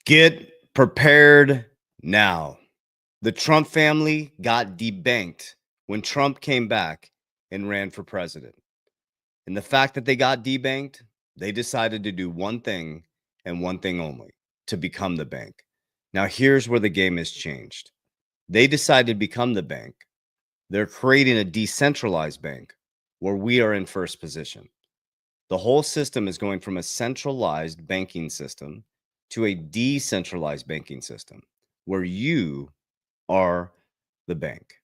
Get prepared now. The Trump family got debanked when Trump came back and ran for president. And the fact that they got debanked, they decided to do one thing and one thing only, to become the bank. Now, here's where the game has changed. They decided to become the bank. They're creating a decentralized bank where we are in first position. The whole system is going from a centralized banking system to a decentralized banking system where you are the bank.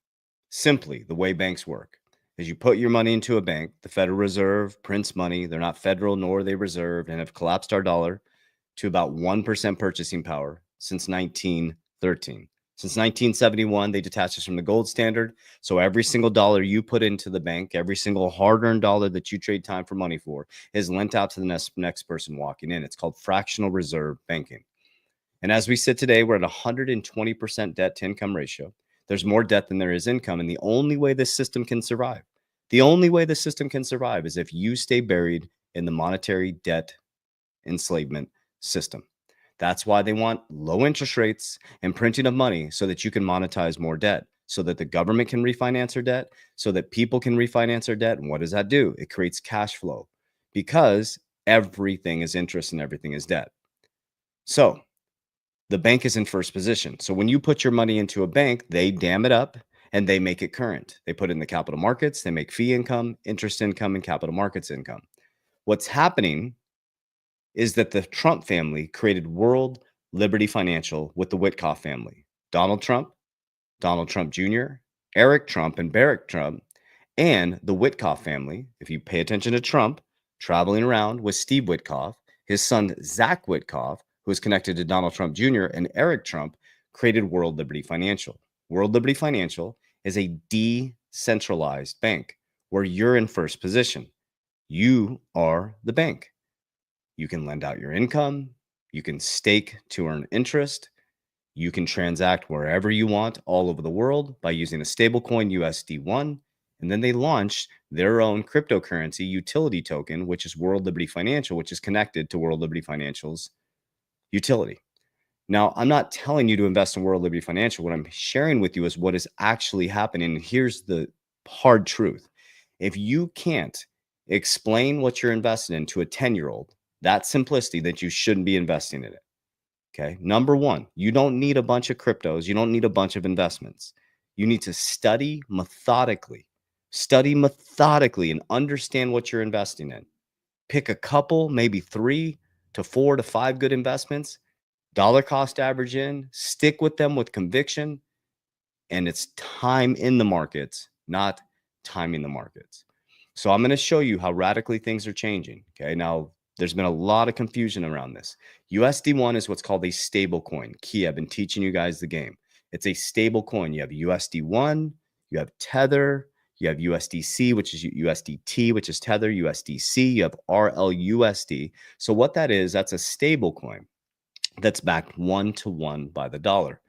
Simply, the way banks work is you put your money into a bank, the Federal Reserve prints money. They're not federal nor are they reserved and have collapsed our dollar to about 1% purchasing power since 1913. Since 1971, they detached us from the gold standard. So every single dollar you put into the bank, every single hard-earned dollar that you trade time for money for is lent out to the next person walking in. It's called fractional reserve banking. And as we sit today, we're at 120% debt to income ratio. There's more debt than there is income. And the only way this system can survive, is if you stay buried in the monetary debt enslavement system. That's why they want low interest rates and printing of money so that you can monetize more debt, so that the government can refinance their debt, so that people can refinance their debt. And what does that do? It creates cash flow because everything is interest and everything is debt. So the bank is in first position. So when you put your money into a bank, they dam it up and they make it current. They put it in the capital markets, they make fee income, interest income, and capital markets income. What's happening is that the Trump family created World Liberty Financial with the Witkoff family. Donald Trump Jr., Eric Trump, and Barrick Trump, and the Witkoff family. If you pay attention to Trump, traveling around with Steve Witkoff, his son Zach Witkoff, who is connected to Donald Trump Jr., and Eric Trump, created World Liberty Financial. World Liberty Financial is a decentralized bank where you're in first position. You are the bank. You can lend out your income. You can stake to earn interest. You can transact wherever you want all over the world by using a stablecoin USD1. And then they launched their own cryptocurrency utility token, which is World Liberty Financial, which is connected to World Liberty Financial's utility. Now, I'm not telling you to invest in World Liberty Financial. What I'm sharing with you is what is actually happening. And here's the hard truth. If you can't explain what you're investing in to a 10-year-old, that simplicity, that you shouldn't be investing in it. Okay. Number one, you don't need a bunch of cryptos. You don't need a bunch of investments. You need to study methodically and understand what you're investing in. Pick a couple, maybe 3 to 4 to 5 good investments, dollar cost average in, stick with them with conviction. And it's time in the markets, not timing the markets. So I'm going to show you how radically things are changing. Okay. Now, there's been a lot of confusion around this. USD1 is what's called a stable coin. Key, I've been teaching you guys the game. It's a stable coin. You have USD1, you have Tether, you have USDC, which is USDT, which is Tether, USDC, you have RLUSD. So what that is, that's a stable coin that's backed 1-to-1 by the dollar.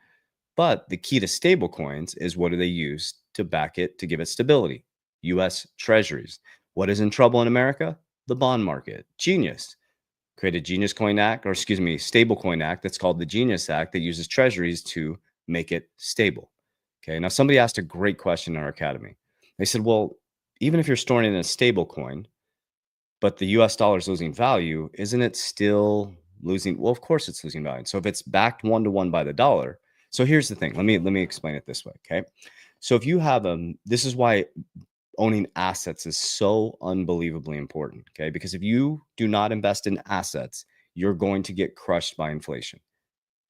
But the key to stable coins is, what do they use to back it, to give it stability? US treasuries. What is in trouble in America? The bond market. Genius created stable coin act that's called the Genius Act, that uses treasuries to make it stable. Okay. Now, somebody asked a great question in our academy. They said, well, even if you're storing it in a stable coin, but the US dollar is losing value, isn't it still losing? Well, of course it's losing value. So if it's backed 1-to-1 by the dollar. So here's the thing. Let me explain it this way. Okay. So if you have this is why owning assets is so unbelievably important. Okay. Because if you do not invest in assets, you're going to get crushed by inflation.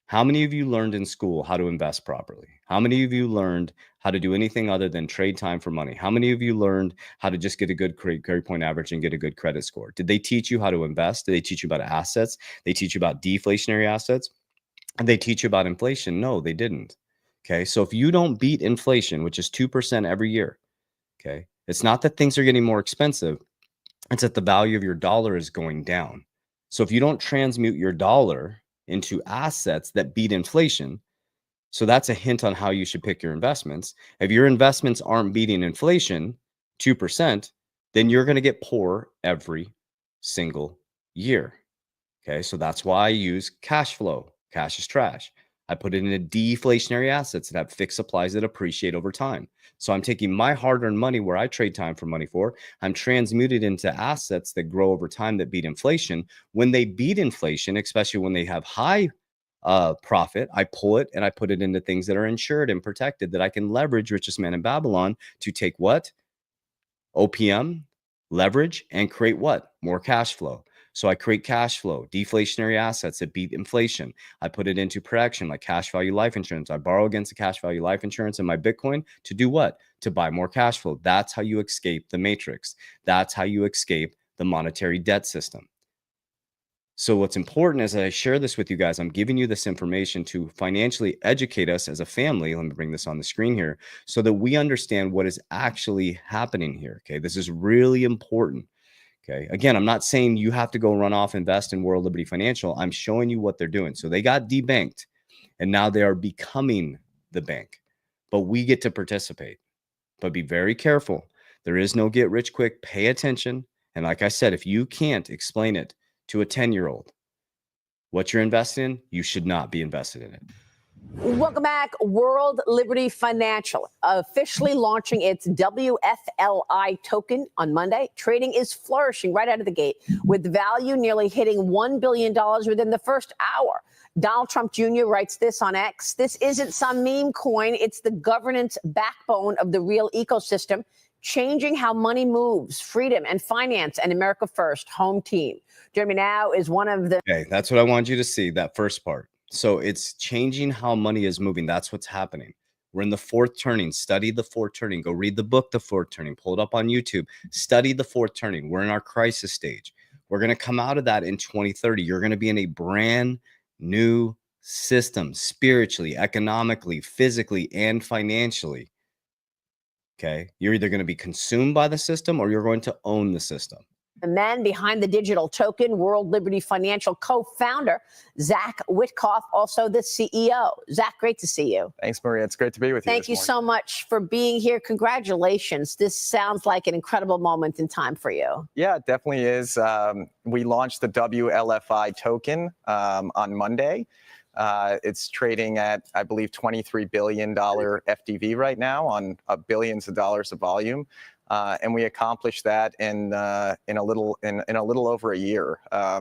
How many of you learned in school how to invest properly? How many of you learned how to do anything other than trade time for money? How many of you learned how to just get a good grade point average and get a good credit score? Did they teach you how to invest? Did they teach you about assets? They teach you about deflationary assets? And they teach you about inflation? No, they didn't. Okay. So if you don't beat inflation, which is 2% every year, okay, it's not that things are getting more expensive. It's that the value of your dollar is going down. So if you don't transmute your dollar into assets that beat inflation, so that's a hint on how you should pick your investments. If your investments aren't beating inflation, 2%, then you're going to get poor every single year. Okay. So that's why I use cash flow. Cash is trash. I put it into deflationary assets that have fixed supplies that appreciate over time. So I'm taking my hard-earned money where I trade time for money for, I'm transmuted into assets that grow over time that beat inflation. When they beat inflation, especially when they have high profit, I pull it and I put it into things that are insured and protected that I can leverage richest man in Babylon to take what? OPM, leverage, and create what? More cash flow. So I create cash flow, deflationary assets that beat inflation. I put it into protection like cash value life insurance. I borrow against the cash value life insurance in my Bitcoin to do what? To buy more cash flow. That's how you escape the matrix. That's how you escape the monetary debt system. So what's important as I share this with you guys, I'm giving you this information to financially educate us as a family. Let me bring this on the screen here so that we understand what is actually happening here. Okay. This is really important. Okay. Again, I'm not saying you have to go run off, invest in World Liberty Financial. I'm showing you what they're doing. So they got debanked and now they are becoming the bank, but we get to participate. But be very careful. There is no get rich quick. Pay attention. And like I said, if you can't explain it to a 10-year-old what you're investing in, you should not be invested in it. Welcome back. World Liberty Financial officially launching its WFLI token on Monday. Trading is flourishing right out of the gate, with value nearly hitting $1 billion within the first hour. Donald Trump Jr. writes this on X. This isn't some meme coin. It's the governance backbone of the real ecosystem, changing how money moves, freedom and finance, and America First, home team. Jeremy now is one of the... Okay, that's what I wanted you to see, that first part. So it's changing how money is moving. That's what's happening. We're in the fourth turning. Study the fourth turning. Go read the book, The Fourth Turning. Pull it up on YouTube. Study the fourth turning. We're in our crisis stage. We're going to come out of that in 2030. You're going to be in a brand new system, spiritually, economically, physically, and financially. Okay. You're either going to be consumed by the system or you're going to own the system. The man behind the digital token, World Liberty Financial co-founder, Zach Witkoff, also the CEO. Zach, great to see you. Thanks, Maria. It's great to be with you. Thank you so much for being here. Congratulations. This sounds like an incredible moment in time for you. Yeah, it definitely is. We launched the WLFI token on Monday. It's trading at, I believe, $23 billion FDV right now on billions of dollars of volume. And we accomplished that in a little over a year.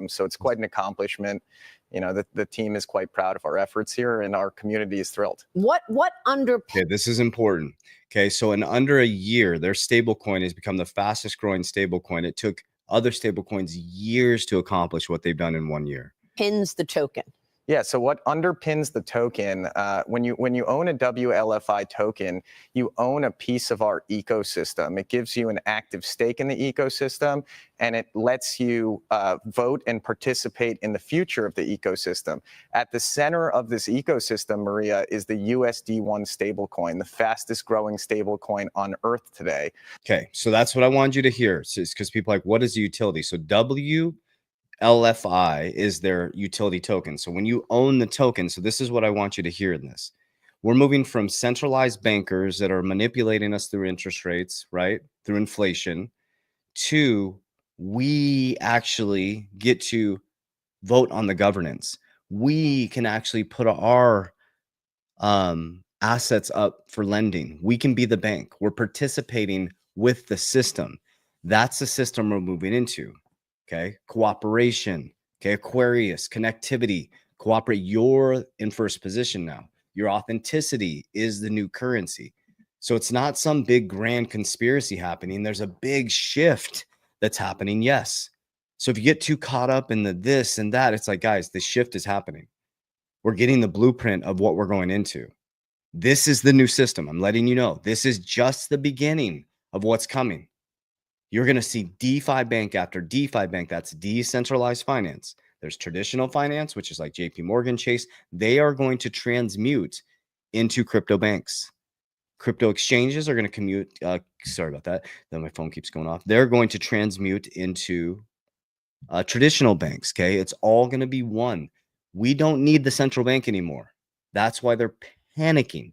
So it's quite an accomplishment. You know, the team is quite proud of our efforts here, and our community is thrilled. What Okay, this is important. Okay, so in under a year, their stablecoin has become the fastest growing stablecoin. It took other stablecoins years to accomplish what they've done in 1 year. Pins the token? Yeah, so what underpins the token, when you own a WLFI token, you own a piece of our ecosystem. It gives you an active stake in the ecosystem, and it lets you vote and participate in the future of the ecosystem. At the center of this ecosystem, Maria, is the USD1 stablecoin, the fastest growing stablecoin on earth today. Okay, so that's what I wanted you to hear, because people are like, what is a utility? So LFI is their utility token. So when you own the token, so this is what I want you to hear in this. We're moving from centralized bankers that are manipulating us through interest rates, right? Through inflation, to we actually get to vote on the governance. We can actually put our assets up for lending. We can be the bank. We're participating with the system. That's the system we're moving into. Okay, cooperation. Okay, Aquarius, connectivity, cooperate. You're in first position now. Your authenticity is the new currency. So it's not some big grand conspiracy happening. There's a big shift that's happening. Yes. So if you get too caught up in the this and that, it's like, guys, the shift is happening. We're getting the blueprint of what we're going into. This is the new system. I'm letting you know. This is just the beginning of what's coming. You're going to see DeFi bank after DeFi bank. That's decentralized finance. There's traditional finance, which is like JP Morgan, Chase. They are going to transmute into crypto banks. Crypto exchanges are going to commute. Sorry about that. Then my phone keeps going off. They're going to transmute into traditional banks. Okay. It's all going to be one. We don't need the central bank anymore. That's why they're panicking.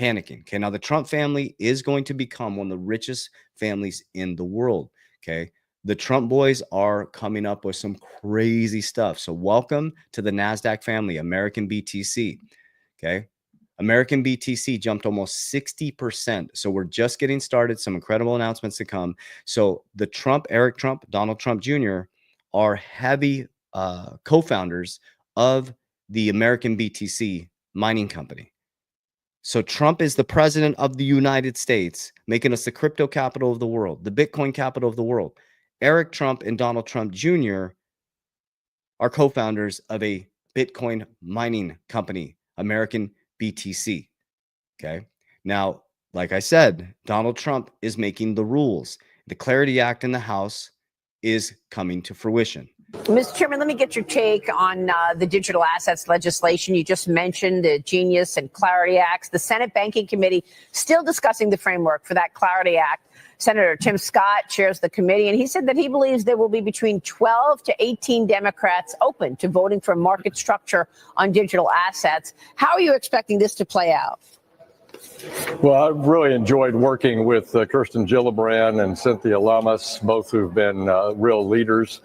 Okay, now the Trump family is going to become one of the richest families in the world. Okay, The Trump boys are coming up with some crazy stuff. So welcome to the NASDAQ family, American BTC. Okay. American BTC jumped almost 60%. So we're just getting started. Some incredible announcements to come. So the Eric Trump, Donald Trump Jr. are heavy co-founders of the American BTC mining company. So Trump is the president of the United States, making us the crypto capital of the world, the Bitcoin capital of the world. Eric Trump and Donald Trump Jr. are co-founders of a Bitcoin mining company, American BTC. Okay. Now, like I said, Donald Trump is making the rules. The Clarity Act in the House is coming to fruition. Mr. Chairman, let me get your take on the digital assets legislation. You just mentioned the Genius and Clarity Acts. The Senate Banking Committee still discussing the framework for that Clarity Act. Senator Tim Scott chairs the committee, and he said that he believes there will be between 12 to 18 Democrats open to voting for market structure on digital assets. How are you expecting this to play out? Well, I've really enjoyed working with Kirsten Gillibrand and Cynthia Lummis, both who've been real leaders.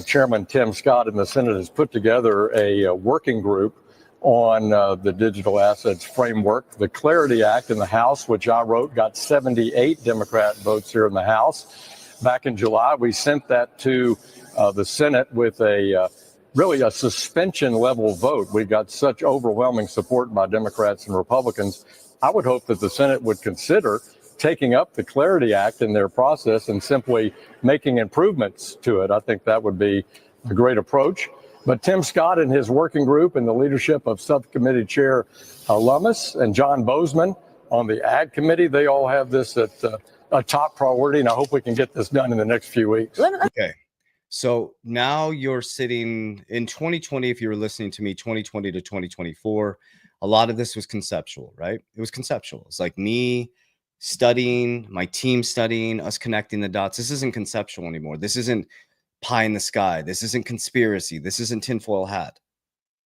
Chairman Tim Scott in the Senate has put together a working group on the digital assets framework. The Clarity Act in the House, which I wrote, got 78 Democrat votes here in the House. Back in July, we sent that to the Senate with really a suspension level vote. We got such overwhelming support by Democrats and Republicans. I would hope that the Senate would consider taking up the Clarity Act in their process and simply making improvements to it. I think that would be a great approach. But Tim Scott and his working group and the leadership of Subcommittee Chair Lummis and John Bozeman on the Ag Committee, they all have this at a top priority, and I hope we can get this done in the next few weeks. Okay. So now you're sitting in 2020, if you were listening to me, 2020 to 2024, a lot of this was conceptual, right? It was conceptual. It's like me studying, my team studying, us connecting the dots. This isn't conceptual anymore. This isn't pie in the sky. This isn't conspiracy. This isn't tinfoil hat.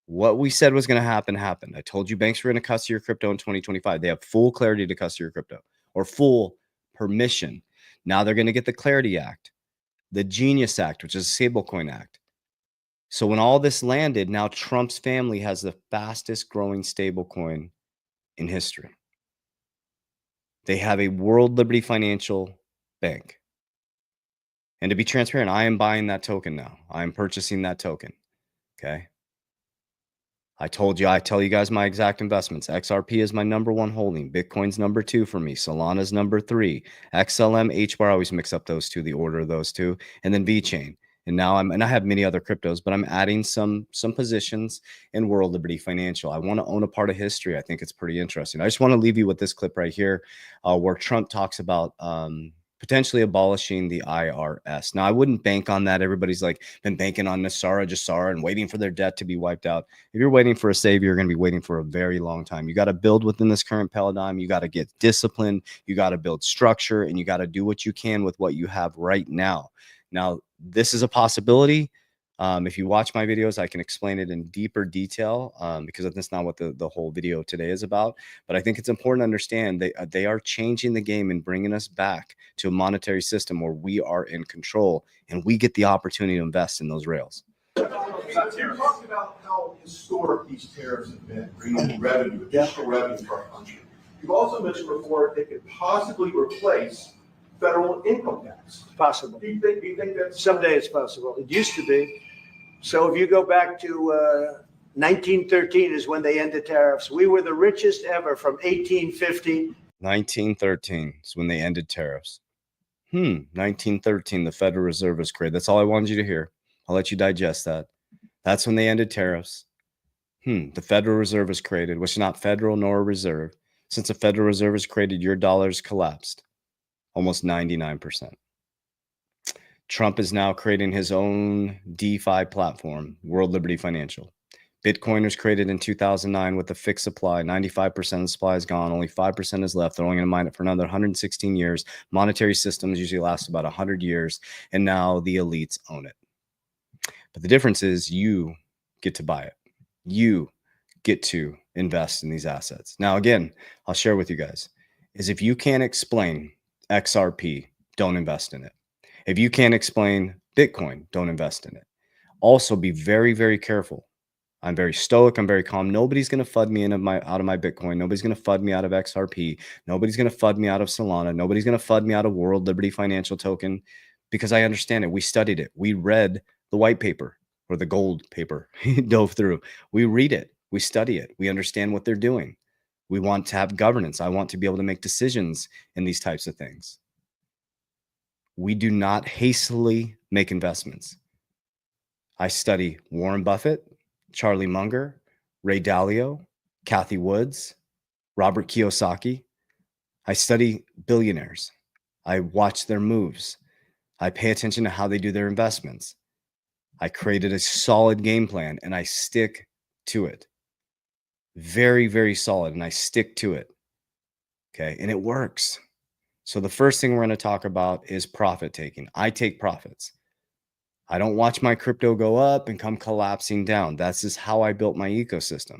What we said was going to happen, happened. I told you banks were going to custody your crypto in 2025. They have full clarity to custody your crypto, or full permission. Now they're going to get the Clarity Act, the Genius Act, which is a stablecoin act. So when all this landed, now Trump's family has the fastest growing stablecoin in history. They have a World Liberty Financial Bank. And to be transparent, I am buying that token now. I am purchasing that token. Okay. I tell you guys my exact investments. XRP is my number one holding. Bitcoin's number 2 for me. Solana's number 3. XLM, HBAR, I always mix up those two, the order of those two. And then VeChain. And now I have many other cryptos, but I'm adding some positions in World Liberty Financial. I want to own a part of history. I think it's pretty interesting. I just want to leave you with this clip right here, where Trump talks about potentially abolishing the IRS. Now, I wouldn't bank on that. Everybody's like been banking on Nassara Jassara and waiting for their debt to be wiped out. If you're waiting for a savior, you're going to be waiting for a very long time. You got to build within this current paradigm. You got to get disciplined. You got to build structure, and you got to do what you can with what you have right now. Now, this is a possibility. If you watch my videos, I can explain it in deeper detail because that's not what the whole video today is about. But I think it's important to understand they are changing the game and bringing us back to a monetary system where we are in control and we get the opportunity to invest in those rails. You talked about how historic these tariffs have been, bringing revenue, additional revenue for our country. You've also mentioned before they could possibly replace federal income tax. Possible. Do you think that's Someday it's possible. It used to be. So if you go back to 1913 is when they ended tariffs. We were the richest ever from 1850. 1913 is when they ended tariffs. 1913, the Federal Reserve was created. That's all I wanted you to hear. I'll let you digest that. That's when they ended tariffs. The Federal Reserve was created, which is not federal nor a reserve. Since the Federal Reserve was created, your dollars collapsed. Almost 99%. Trump is now creating his own DeFi platform, World Liberty Financial. Bitcoin was created in 2009 with a fixed supply. 95% of the supply is gone. Only 5% is left. They're only going to mine it for another 116 years. Monetary systems usually last about 100 years. And now the elites own it. But the difference is you get to buy it. You get to invest in these assets. Now, again, I'll share with you guys is if you can't explain XRP, don't invest in it. If you can't explain Bitcoin, don't invest in it. Also, be very, very careful. I'm very stoic. I'm very calm. Nobody's going to FUD me out of my Bitcoin. Nobody's going to FUD me out of XRP. Nobody's going to FUD me out of Solana. Nobody's going to FUD me out of World Liberty Financial Token, because I understand it. We studied it. We read the white paper, or the gold paper. Dove through. We read it. We study it. We understand what they're doing. We want to have governance. I want to be able to make decisions in these types of things. We do not hastily make investments. I study Warren Buffett, Charlie Munger, Ray Dalio, Kathy Woods, Robert Kiyosaki. I study billionaires. I watch their moves. I pay attention to how they do their investments. I created a solid game plan and I stick to it. Very, very solid, and I stick to it. Okay, and it works. So the first thing we're going to talk about is profit taking. I take profits. I don't watch my crypto go up and come collapsing down. That's just how I built my ecosystem.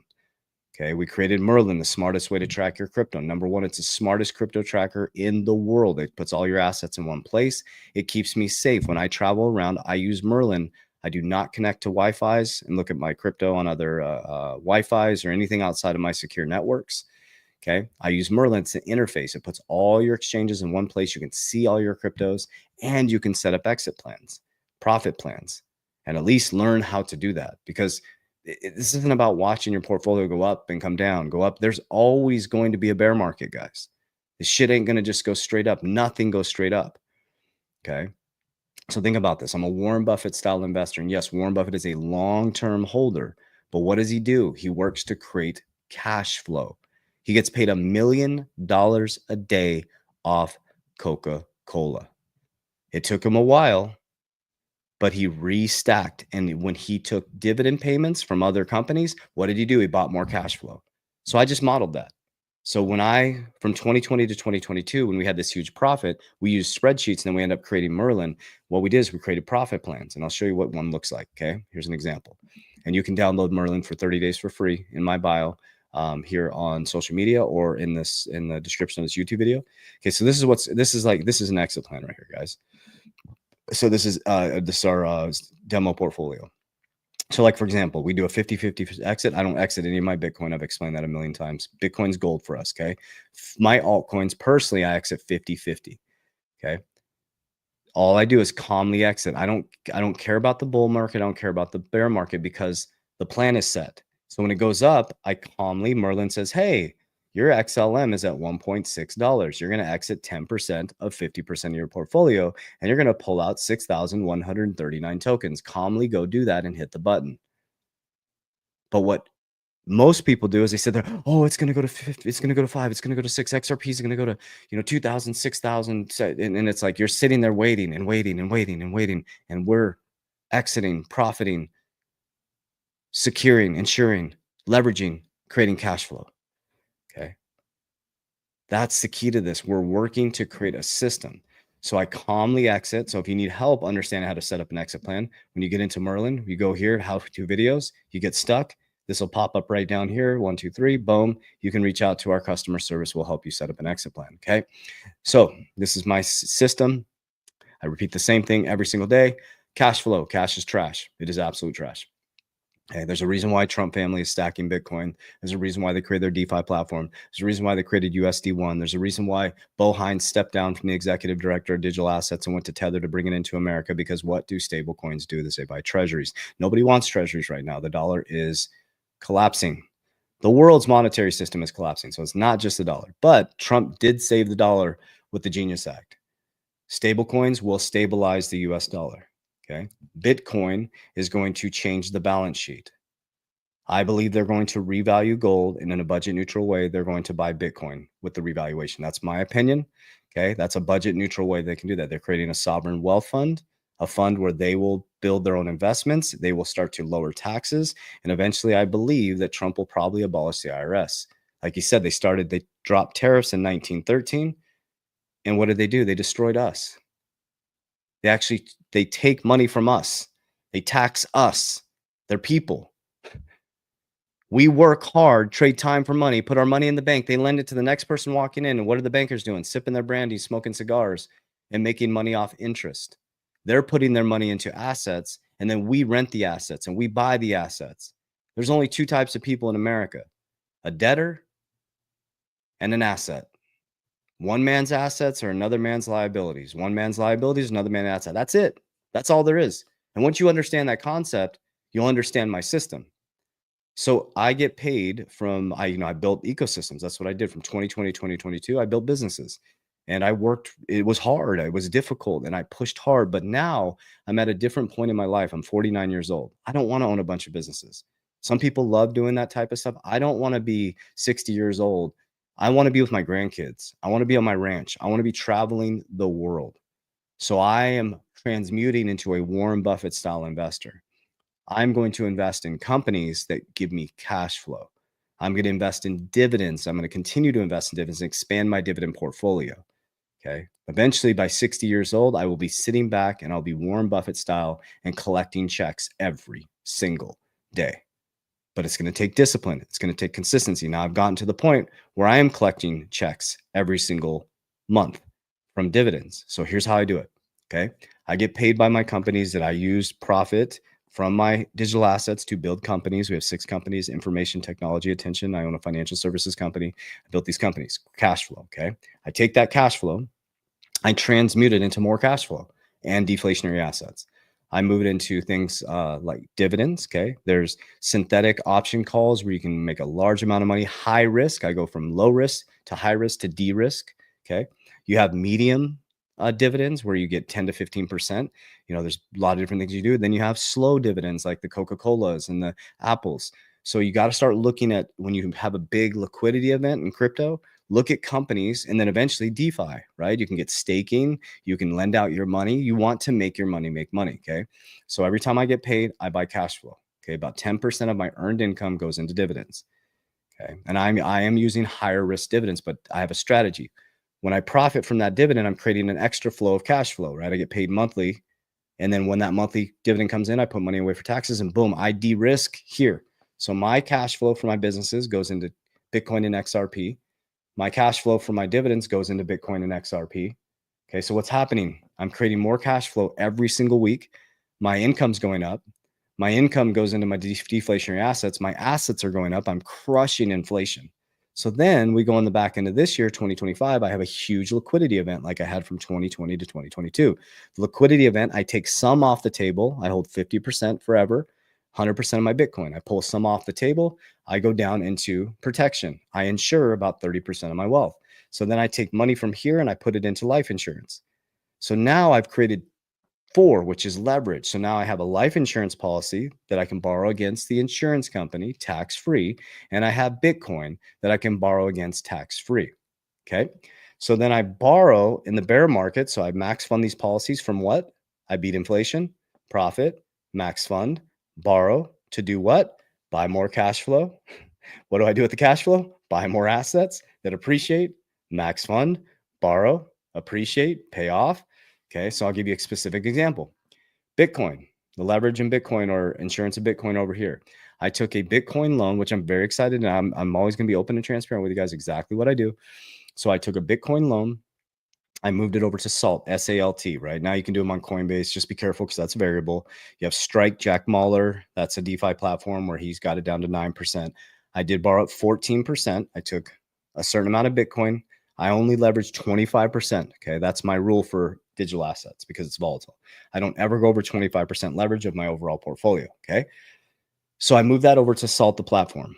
Okay, we created Merlin, the smartest way to track your crypto. Number one, it's the smartest crypto tracker in the world. It puts all your assets in one place. It keeps me safe. When I travel around, I use Merlin. I do not connect to Wi-Fi's and look at my crypto on other Wi-Fi's or anything outside of my secure networks. Okay, I use Merlin. It's an interface. It puts all your exchanges in one place. You can see all your cryptos, and you can set up exit plans, profit plans, and at least learn how to do that, because this isn't about watching your portfolio go up and come down, go up. There's always going to be a bear market, guys. This shit ain't going to just go straight up. Nothing goes straight up. Okay. So think about this. I'm a Warren Buffett style investor. And yes, Warren Buffett is a long-term holder. But what does he do? He works to create cash flow. He gets paid $1 million a day off Coca-Cola. It took him a while, but he restacked. And when he took dividend payments from other companies, what did he do? He bought more cash flow. So I just modeled that. So from 2020 to 2022, when we had this huge profit, we used spreadsheets and then we ended up creating Merlin. What we did is we created profit plans, and I'll show you what one looks like. Okay, here's an example. And you can download Merlin for 30 days for free in my bio here on social media or in the description of this YouTube video. Okay, so this is an exit plan right here, guys. So this is our demo portfolio. So like, for example, we do a 50-50 exit. I don't exit any of my Bitcoin. I've explained that a million times. Bitcoin's gold for us, okay? My altcoins, personally, I exit 50-50, okay? All I do is calmly exit. I don't care about the bull market. I don't care about the bear market, because the plan is set. So when it goes up, Merlin says, hey, your XLM is at $1.6. You're going to exit 10% of 50% of your portfolio, and you're going to pull out 6,139 tokens. Calmly go do that and hit the button. But what most people do is they sit there, oh, it's going to go to 50, it's going to go to 5, it's going to go to 6, XRP is going to go to 2,000, 6,000, and it's like you're sitting there waiting and waiting and waiting and waiting, and we're exiting, profiting, securing, ensuring, leveraging, creating cash flow. Okay. That's the key to this. We're working to create a system. So I calmly exit. So if you need help understanding how to set up an exit plan, when you get into Merlin, you go here, how to videos, you get stuck. This will pop up right down here. 1, 2, 3, boom. You can reach out to our customer service. We'll help you set up an exit plan. Okay. So this is my system. I repeat the same thing every single day. Cash flow. Cash is trash. It is absolute trash. Okay, there's a reason why Trump family is stacking Bitcoin. There's a reason why they created their DeFi platform. There's a reason why they created USD1. There's a reason why Bo Hines stepped down from the executive director of digital assets and went to Tether to bring it into America, because what do stable coins do? They buy treasuries. Nobody wants treasuries right now. The dollar is collapsing. The world's monetary system is collapsing. So it's not just the dollar, but Trump did save the dollar with the Genius Act. Stable coins will stabilize the US dollar. Okay. Bitcoin is going to change the balance sheet. I believe they're going to revalue gold, and in a budget neutral way, they're going to buy Bitcoin with the revaluation. That's my opinion. Okay. That's a budget neutral way they can do that. They're creating a sovereign wealth fund, a fund where they will build their own investments. They will start to lower taxes. And eventually, I believe that Trump will probably abolish the IRS. Like he said, they dropped tariffs in 1913. And what did they do? They destroyed us. They take money from us. They tax us. They're people. We work hard, trade time for money, put our money in the bank. They lend it to the next person walking in. And what are the bankers doing? Sipping their brandy, smoking cigars, and making money off interest. They're putting their money into assets, and then we rent the assets and we buy the assets. There's only two types of people in America: a debtor and an asset. One man's assets are another man's liabilities. One man's liabilities, another man's asset. That's it. That's all there is. And once you understand that concept, you'll understand my system. So I get paid from, I built ecosystems. That's what I did from 2020 to 2022. I built businesses and I worked. It was hard. It was difficult and I pushed hard. But now I'm at a different point in my life. I'm 49 years old. I don't want to own a bunch of businesses. Some people love doing that type of stuff. I don't want to be 60 years old. I want to be with my grandkids. I want to be on my ranch. I want to be traveling the world. So I am transmuting into a Warren Buffett style investor. I'm going to invest in companies that give me cash flow. I'm going to invest in dividends. I'm going to continue to invest in dividends and expand my dividend portfolio. Okay. Eventually, by 60 years old, I will be sitting back and I'll be Warren Buffett style and collecting checks every single day. But it's going to take discipline. It's going to take consistency. Now I've gotten to the point where I am collecting checks every single month from dividends. So here's how I do it. Okay. I get paid by my companies that I use profit from my digital assets to build companies. We have 6 companies: information technology, attention. I own a financial services company. I built these companies, cash flow. Okay. I take that cash flow, I transmute it into more cash flow and deflationary assets. I move it into things like dividends. Okay. There's synthetic option calls where you can make a large amount of money. High risk. I go from low risk to high risk to de-risk. Okay. You have medium dividends where you get 10 to 15%. There's a lot of different things you do. Then you have slow dividends like the Coca-Colas and the Apples. So you got to start looking at, when you have a big liquidity event in crypto, look at companies, and then eventually DeFi, right? You can get staking. You can lend out your money. You want to make your money make money. Okay. So every time I get paid, I buy cash flow. Okay. About 10% of my earned income goes into dividends. Okay. And I am using higher risk dividends, but I have a strategy. When I profit from that dividend, I'm creating an extra flow of cash flow, right? I get paid monthly. And then when that monthly dividend comes in, I put money away for taxes and boom, I de-risk here. So my cash flow for my businesses goes into Bitcoin and XRP. My cash flow for my dividends goes into Bitcoin and XRP. Okay. So what's happening? I'm creating more cash flow every single week. My income's going up. My income goes into my deflationary assets. My assets are going up. I'm crushing inflation. So then we go on the back end of this year, 2025, I have a huge liquidity event like I had from 2020 to 2022. The liquidity event, I take some off the table. I hold 50% forever, 100% of my Bitcoin. I pull some off the table. I go down into protection. I insure about 30% of my wealth. So then I take money from here and I put it into life insurance. So now I've created 4, which is leverage. So now I have a life insurance policy that I can borrow against the insurance company tax-free. And I have Bitcoin that I can borrow against tax-free. Okay. So then I borrow in the bear market. So I max fund these policies from what? I beat inflation, profit, max fund, borrow to do what? Buy more cash flow. What do I do with the cash flow? Buy more assets that appreciate, max fund, borrow, appreciate, pay off. Okay, so I'll give you a specific example. Bitcoin, the leverage in Bitcoin or insurance of Bitcoin over here. I took a Bitcoin loan, which I'm very excited. And I'm always going to be open and transparent with you guys exactly what I do. So I took a Bitcoin loan. I moved it over to SALT, SALT, right? Now you can do them on Coinbase. Just be careful because that's variable. You have Strike, Jack Mallers. That's a DeFi platform where he's got it down to 9%. I did borrow at 14%. I took a certain amount of Bitcoin. I only leverage 25%. Okay. That's my rule for digital assets because it's volatile. I don't ever go over 25% leverage of my overall portfolio. Okay. So I moved that over to SALT, the platform,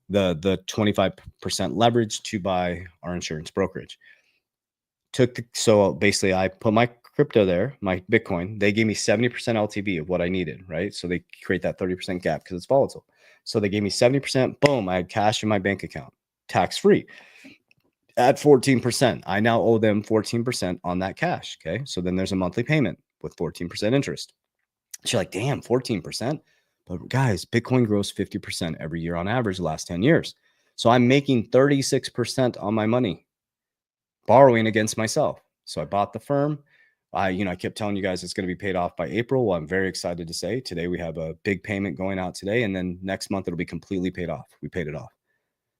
the 25% leverage to buy our insurance brokerage. So basically I put my crypto there, my Bitcoin, they gave me 70% LTV of what I needed, right? So they create that 30% gap because it's volatile. So they gave me 70%, boom, I had cash in my bank account, tax-free at 14%. I now owe them 14% on that cash, okay? So then there's a monthly payment with 14% interest. You're like, damn, 14%? But guys, Bitcoin grows 50% every year on average the last 10 years. So I'm making 36% on my money, borrowing against myself. So I bought the firm. I kept telling you guys it's going to be paid off by April. Well, I'm very excited to say today we have a big payment going out today. And then next month, it'll be completely paid off. We paid it off.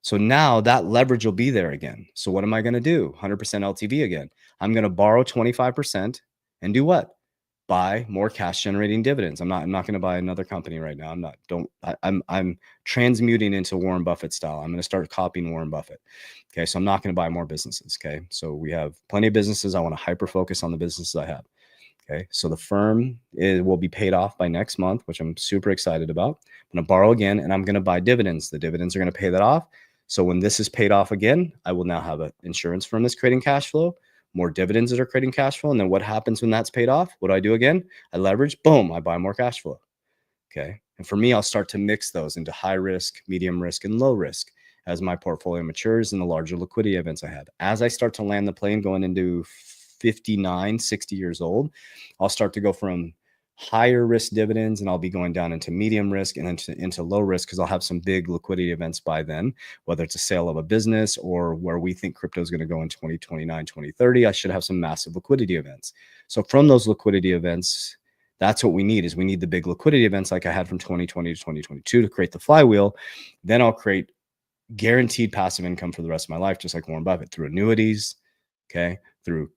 So now that leverage will be there again. So what am I going to do? 100% LTV again. I'm going to borrow 25% and do what? buy more cash generating dividends. I'm not going to buy another company right now. I'm transmuting into Warren Buffett style. I'm going to start copying Warren Buffett. Okay. So I'm not going to buy more businesses. Okay. So we have plenty of businesses. I want to hyper focus on the businesses I have. Okay. So the firm will be paid off by next month, which I'm super excited about. I'm going to borrow again and I'm going to buy dividends. The dividends are going to pay that off. So when this is paid off again, I will now have an insurance firm that's creating cash flow, more dividends that are creating cash flow. And then what happens when that's paid off? What do I do again? I leverage, boom, I buy more cash flow. Okay. And for me, I'll start to mix those into high risk, medium risk, and low risk as my portfolio matures and the larger liquidity events I have. As I start to land the plane going into 59, 60 years old, I'll start to go from higher risk dividends and I'll be going down into medium risk and into low risk because I'll have some big liquidity events by then, whether it's a sale of a business or where we think crypto is going to go in 2029, 2030. I should have some massive liquidity events. So from those liquidity events, that's what we need is we need the big liquidity events like I had from 2020 to 2022 to create the flywheel. Then I'll create guaranteed passive income for the rest of my life, just like Warren Buffett, through annuities, okay, through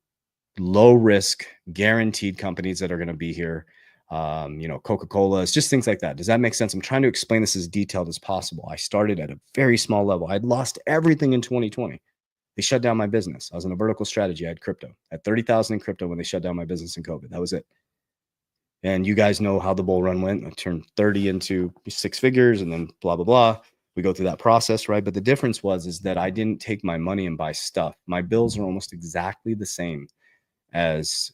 low risk guaranteed companies that are going to be here. Coca-Cola, it's just things like that. Does that make sense? I'm trying to explain this as detailed as possible. I started at a very small level. I'd lost everything in 2020. They shut down my business. I was in a vertical strategy. I had crypto. I had 30,000 in crypto when they shut down my business in COVID. That was it. And you guys know how the bull run went. I turned 30 into 6 figures and then blah, blah, blah. We go through that process, right? But the difference is that I didn't take my money and buy stuff. My bills are almost exactly the same as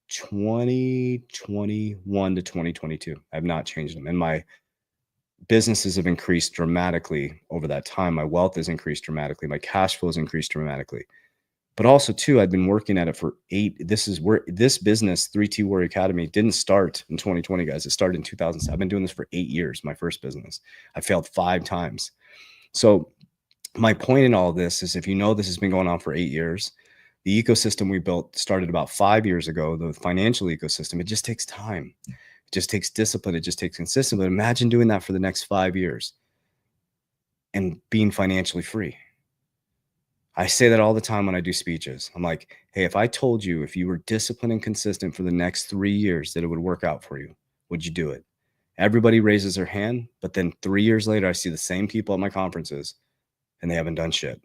2021 to 2022. I have not changed them. And my businesses have increased dramatically over that time. My wealth has increased dramatically. My cash flow has increased dramatically. But also, too, I've been working at it for 8. This is where this business, 3T Warrior Academy, didn't start in 2020, guys. It started in 2007. I've been doing this for 8 years, my first business. I failed 5 times. So my point in all of this is if you know this has been going on for 8 years, the ecosystem we built started about 5 years ago, the financial ecosystem. It just takes time. It just takes discipline. It just takes consistency. But imagine doing that for the next 5 years and being financially free. I say that all the time when I do speeches. I'm like, hey, if I told you if you were disciplined and consistent for the next 3 years that it would work out for you, would you do it? Everybody raises their hand, but then 3 years later, I see the same people at my conferences and they haven't done shit.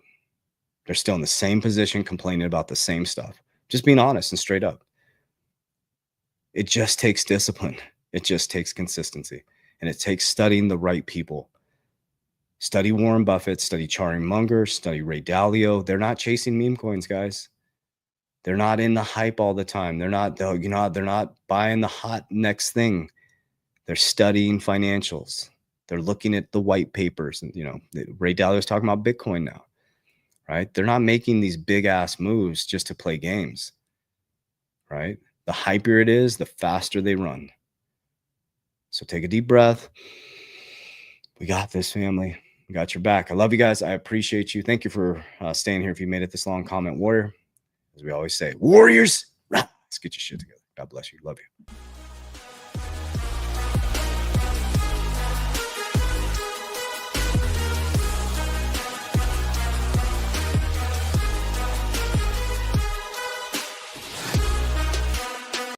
They're still in the same position, complaining about the same stuff. Just being honest and straight up. It just takes discipline. It just takes consistency. And it takes studying the right people. Study Warren Buffett, study Charlie Munger, study Ray Dalio. They're not chasing meme coins, guys. They're not in the hype all the time. They're not buying the hot next thing. They're studying financials. They're looking at the white papers. And, Ray Dalio is talking about Bitcoin now. Right? They're not making these big ass moves just to play games, right? The hyper it is, the faster they run. So take a deep breath. We got this, family. We got your back. I love you guys. I appreciate you. Thank you for staying here. If you made it this long, comment warrior. As we always say, warriors, let's get your shit together. God bless you. Love you.